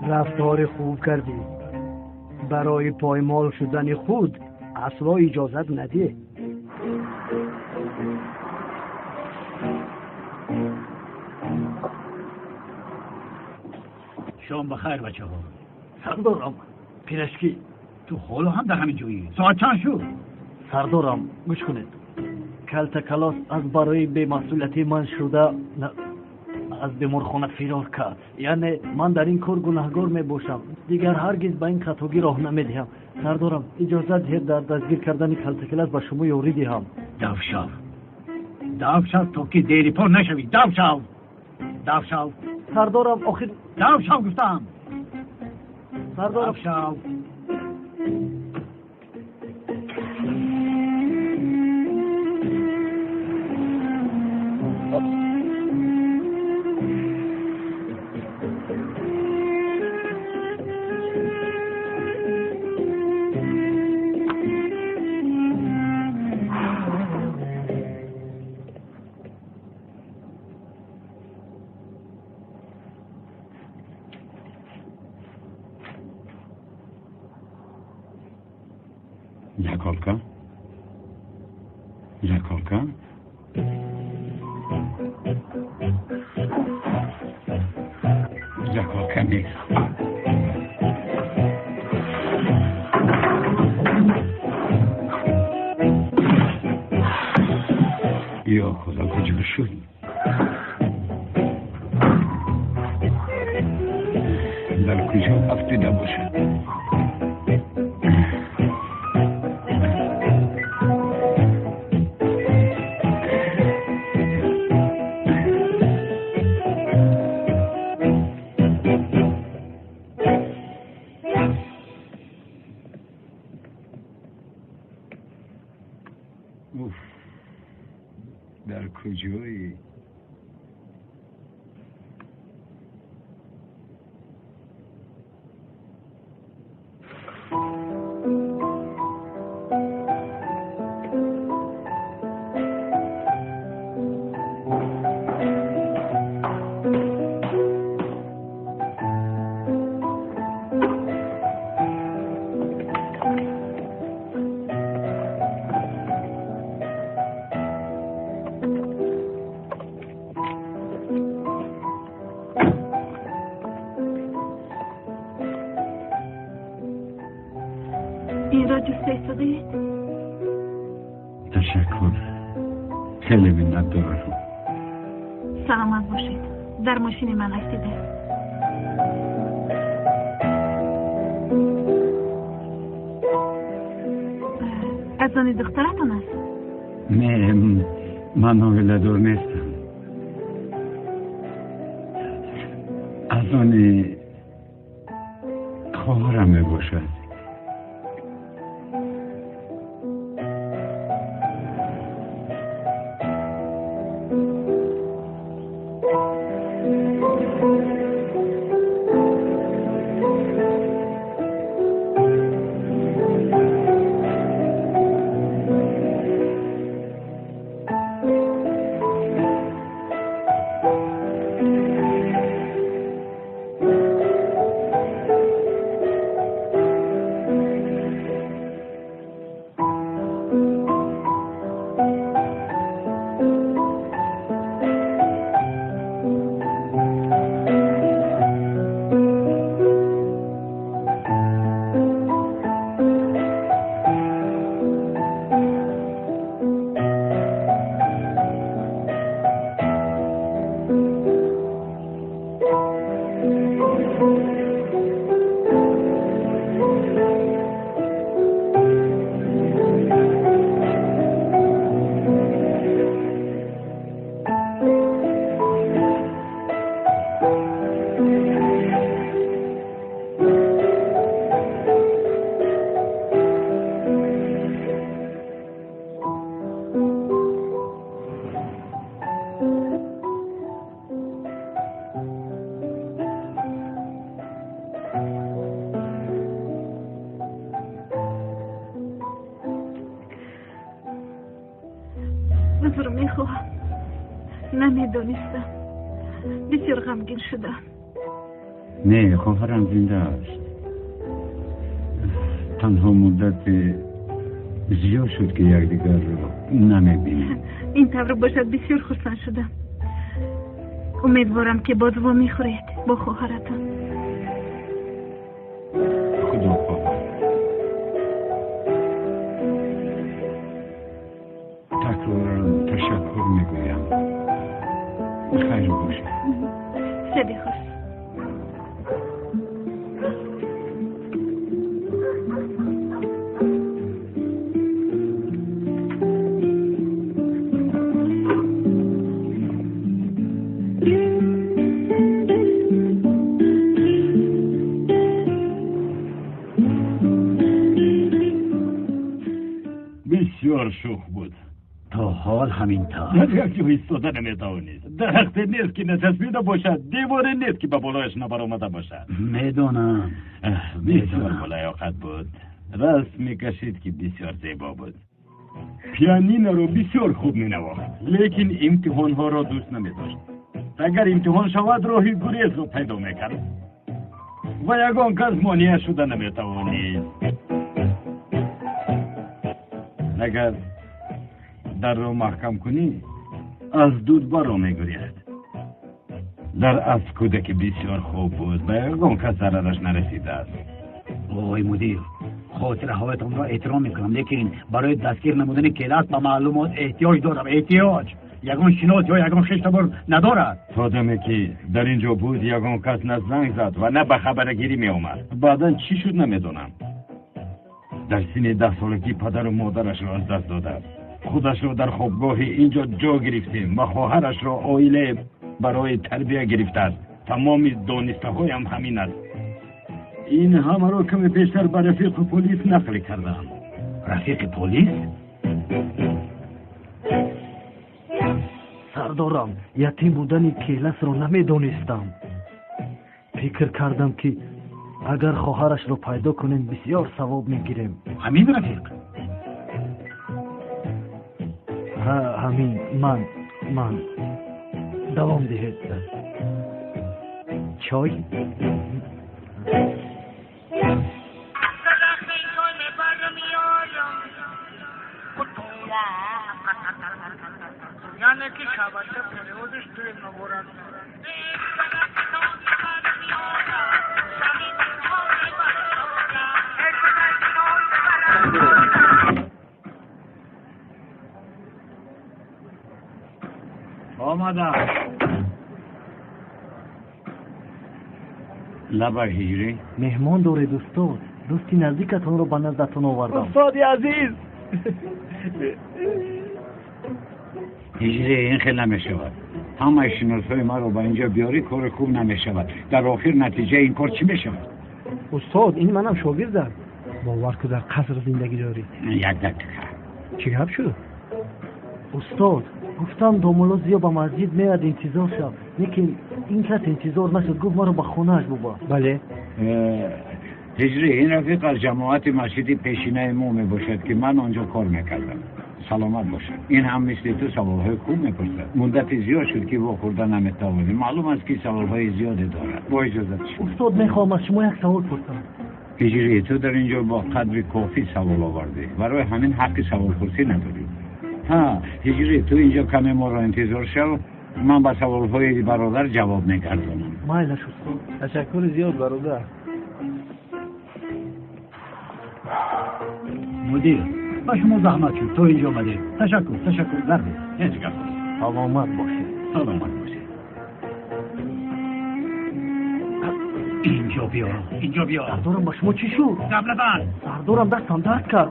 رفتار خوب کردی. برای پایمال شدن خود اصلا اجازت ندی. شام بخیر بچه ها. سردارم پیرشکی، تو حالا هم در همین جایی؟ ساعت چند شد؟ سردارم گوش کنید، کلت کلاس از برای بی‌مسئولیتی من شده از بیمارخانه فرار کرد. یعنی من در این کار گناهکار می باشم، دیگر هرگز به این خطاگی راه نمیدهم. سردارم اجازه دهید در دستگیر کردن کلت کلاس به شما یاری دهم. دو شو تا که دیری پر نشوی. دو شو سردارم آخر دو شو گفتم. سردارم دو شو. Jakolka? Jakolka نیست. یا خدا کجا شد؟ در کجا افتیده باشه؟ در کجایی؟ این را دوست داشتید؟ تشکر، خیلی منت دارم. سلامت باشید. در ماشین من افتیده. از آن دخترتان است؟ نه، من ولادور نیستم. از آن خواهرم میباشد. عذر میخواهم، نمیدانستم. بسیار غمگین شدم. نه، خواهرم زنده است. تنها مدت زیاد شد که یکدیگر رو نمیبینیم. این طور باشد بسیار خرسند شدم. امیدوارم که باز وا میخورید با خواهرتان. خدا خواهد. تکرارم تشکر میگویم. خیر باشه. شبی خوش. بسیار شوخ بود. تا حال همینطور. در یک جا ایستاده نمیتوانید. درخت نیست که نچسبیده باشد، دیواری نیست که به بالایش نبرآمده باشد. میدونم. بسیار بالیاقت بود. راست میکشید که بسیار زیبا بود. پیانینو رو بسیار خوب مینواخت، لیکن امتحانها را دوست نمیداشت. اگر امتحان شود راهی گریز رو پیدا میکرد و یگان کس مانع شده نمیتوانید. اگر در رو محکم کنی از دود برا میگرید. در از کودک بسیار خوب بود و یگان کس ضررش نرسیده است. وای مدیر، خاطره هایتان را احترام میکنم، لیکن برای دستگیر نمودن کلاس با معلومات احتیاج دارم. احتیاج یگان شناس یا یگان ششتبار ندارد. تا دمی که در اینجا بود یگان کس نه زنگ زد و نه به خبرگیری می اومد. بعدا چی شد نمیدونم. در سن 10 سالگی پدر و مادرش را از دست داده. خودش را در خوابگاه اینجا جا گرفتیم و خواهرش را عائله برای تربیه گرفته است. تمام دانسته هایم همین است. این همه را کمی پیشتر به رفیق پلیس نقل کردم. رفیق پلیس؟ سردارم، یتیم بودن کلاس رو نمیدونستم. فکر کردم که اگر خواهرش رو پیدا کنیم بسیار ثواب میگیریم. همین رفیق؟ همین. من دوام دهید. چای؟ یعنی که شبکه پریودش توی نبورد. آمدم. لبا هیری مهمان داره دوستان. دوستی نزدیکتون رو به نزدتون آوردم. استاد عزیز، هجری این خیلی نمیشود. همه شناسای ما رو با اینجا بیاری کار خوب نمیشود. در آخر نتیجه این کار چی میشود؟ استاد این منم شاگردم. باور که در قصر زندگی داری. یک دقیقه. چی گپ شد؟ استاد گفتم دامولا زیاد با مسجد میاد انتظار شد، لیکن این کس انتظار نشد، گفت ما رو به خونهش ببر. بله. هجری این رفیق از جماعت مسجدی پیشینه ما می باشد که من آنجا کار میکردم. سلامت باشد. این هم مثل تو سوالهای خوب میپرسد. مدت زیاد شد که با خورده نمیتوانیم. معلوم است که سوالهای زیادی دارد. با اجازت شما. استاد میخوام از شما یک سوال پرسم. هجری تو در اینجا با قدر کافی سوال آوردی. برای همین حق سوال پرسی نداری. ها هجری تو اینجا کمی ما را انتظار شو. من با سوالهای برادر جواب میگردم. مایلش استاد. تشکر زیاد برادر. مدیر با شما زحمت شد تو اینجا آمده. تشکر درده. هیچ گپ. سلامت باشه. سلامت باشه. اینجا بیا. سردارم با شما چی شد؟ گپ نزن. سردارم دستم درد کرد.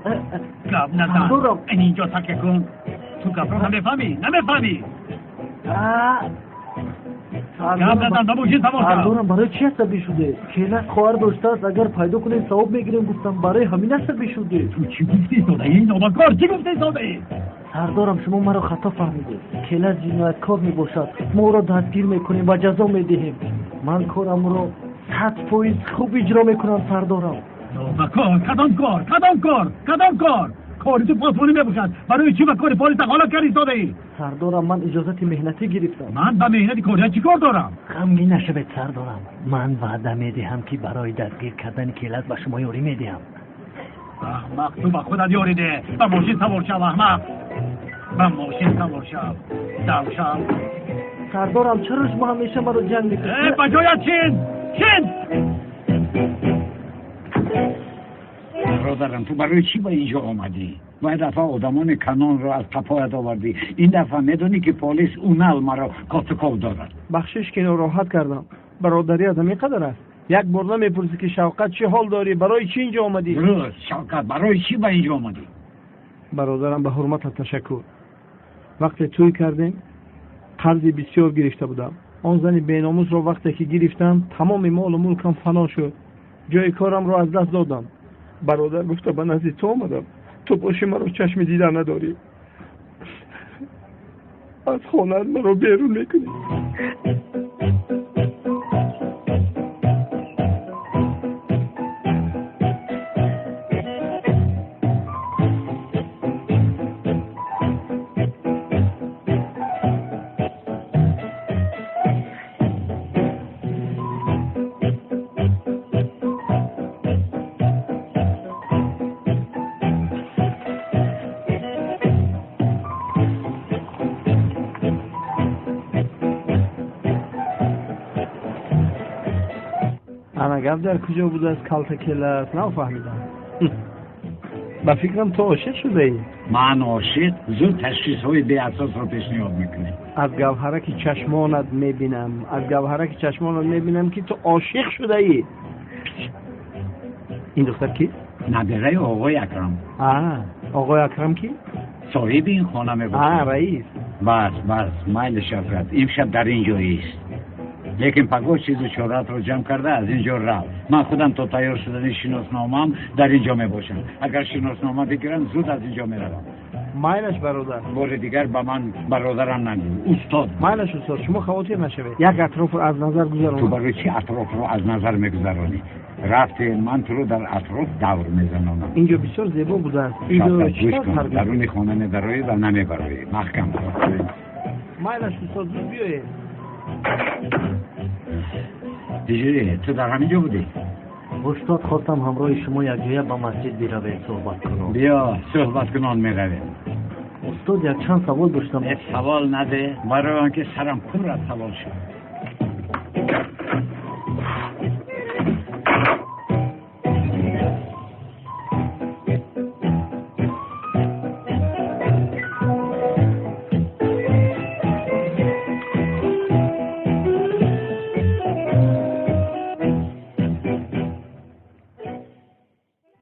گپ نزن. سردارم اینجا تکه کن. تو گپ رو نمیفهمی. سردارم برای چی عصبی شده؟ کیلک خواهر داشته است، اگر پیدا کنیم ثواب میگیریم. گفتم برای همین عصبی شده. تو چی گفتی تو؟ این نابکار چی گفتی تو؟ سردارم شما مرا خطا فهمیده. کیلک جنایتکار میباشد، ما را دستگیر میکنیم و جزا میدهیم. من کارم را 100% خوب اجرا میکنم سردارم. نابکار کدام کار؟ کاری تو پاسپولی میباشد. برای چی به کار پلیس حالا کردی ساده؟ سردارم من اجازت مهنتی گرفتم. من به مهنت کاری چی کار دارم؟ غمگین نشوید سردارم. من وعده میدهم که برای دستگیر کردن کیلک به شما یاری میدهم. احمق تو به خودت یاری ده. به ماشین سوار شو احمق. دوشم. سردارم چرا شما همیشه مرا جنگ میکنید؟ بجایت چین. برادرم تو برای چی با اینجا آمدی؟ باید دفعه آدمان کنان را از قفایت آوردی. این دفعه میدونی که پلیس اونال مرا کاتکاو دارد. بخشش که راحت کردم. برادری از همین قدر است. یک بار نمیپرسی که شوکت چه حال داری؟ برای چی اینجا آمدی؟ درست شوکت برای چی با اینجا آمدی؟ برادرم به حرمت تشکر. وقتی توی کردیم قرضی بسیار گرفته بودم. آن زن بیناموس را وقتی که گرفتم تمام مال و ملکم فنا شد. جای کارم را از دست دادم. برادر گفته به نزد تو آمدم. تو باشی مرا چشم دیدن نداری. از خانه مرا بیرون میکنی. گپ در کجا بود از کالت کیلک نفهمیدم. با فکرم تو عاشق شده ای. من عاشق زود تشخیص های بی اساس رو پیشنهاد میکنی. از گوهرک چشمانت میبینم که تو عاشق شده ای. این دختر کی؟ نداره آقای اکرم. آقای اکرم کی؟ صاحب این خانه میباشد. رئیس. بس مایل شفقت امشب در اینجایی است. لیکن پگاه چیز و چارت رو جمع کرده از اینجا رفت. من خودم تا تیار شدن شناسنامه‌ام در اینجا می باشم. اگر شناسنامه بگیرن زود از اینجا می روم. مایلش برادر. بار دیگر به من برادرم نگو. استاد. مایلش استاد شما خواطر نشوید. یک اطراف رو از نظر گذران. تو برای چی اطراف رو از نظر میگذرانی؟ رفته من تو رو در اطراف دور میزنم. اینجا بسیار زیبا بوده است. اینجا چیکار درون خانه نداری و نمیبری. محکم باش. مایلش استاد زود بیاید. دیگه تو در همینجا بودی؟ استاد خواستم همراه شما یک جایه با مسجد بیروید صحبت کنم. بیا صحبت کنان میروید. استاد یک چند سوال داشتم. سوال نده برای آنکه سرم پر از سوال شد.